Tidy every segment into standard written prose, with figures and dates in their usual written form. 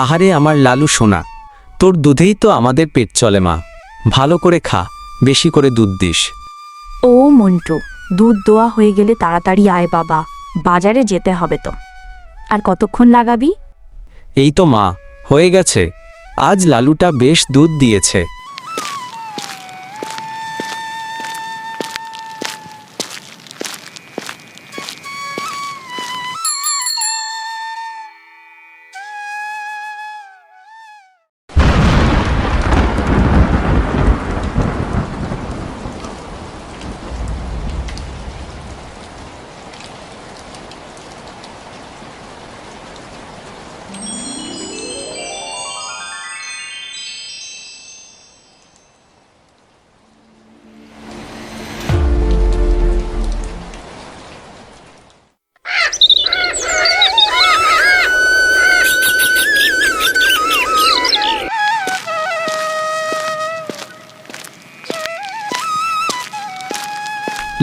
আহারে আমার লালু সোনা, তোর দুধেই তো আমাদের পেট চলে মা। ভালো করে খা, বেশি করে দুধ দিস। ও মন্টু, দুধ দোয়া হয়ে গেলে তাড়াতাড়ি আয় বাবা, বাজারে যেতে হবে তো। আর কতক্ষণ লাগাবি? এই তো মা, হয়ে গেছে। আজ লালুটা বেশ দুধ দিয়েছে।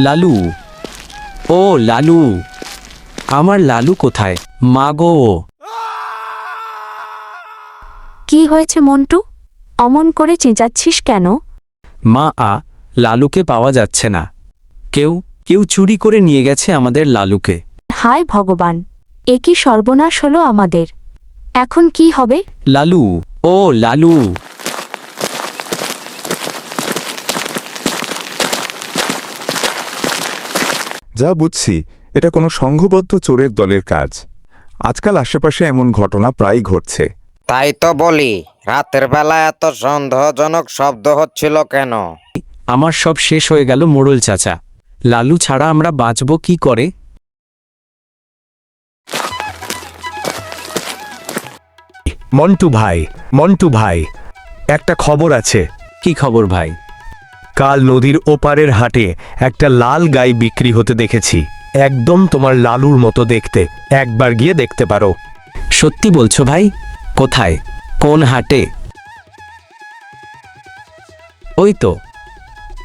লালু, ও লালু, আমার লালু কোথায় মা গো? কি হয়েছে মন্টু, অমন করে চেঁচাচ্ছিস কেন? মা, লালুকে পাওয়া যাচ্ছে না। কেউ কেউ চুরি করে নিয়ে গেছে আমাদের লালুকে। হায় ভগবান, এ কি সর্বনাশ হলো আমাদের! এখন কি হবে? লালু, ও লালু। যা বুঝছি, এটা কোনো সংঘবদ্ধ চোরের দলের কাজ। আজকাল আশেপাশে এমন ঘটনা প্রায়ই ঘটছে। তাই তো বলি, রাতের বেলা এত সন্দেহজনক শব্দ হচ্ছিল কেন? আমার সব শেষ হয়ে গেল মোড়ল চাচা। লালু ছাড়া আমরা বাঁচব কি করে? মন্টু ভাই, একটা খবর আছে। কি খবর ভাই? কাল নদীর ওপারের হাটে একটা লাল গাই বিক্রি হতে দেখেছি। একদম তোমার লালুর মতো দেখতে। একবার গিয়ে দেখতে পারো। সত্যি বলছো ভাই? কোথায়, কোন হাটে?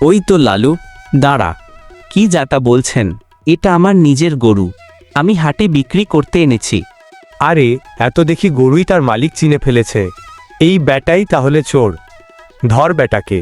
ওই তো লালু। দাঁড়া, কি যাতা বলছেন? এটা আমার নিজের গরু, আমি হাটে বিক্রি করতে এনেছি। আরে, এত দেখি গরুই তার মালিক চিনে ফেলেছে। এই ব্যাটাই তাহলে চোর। ধর ব্যাটাকে।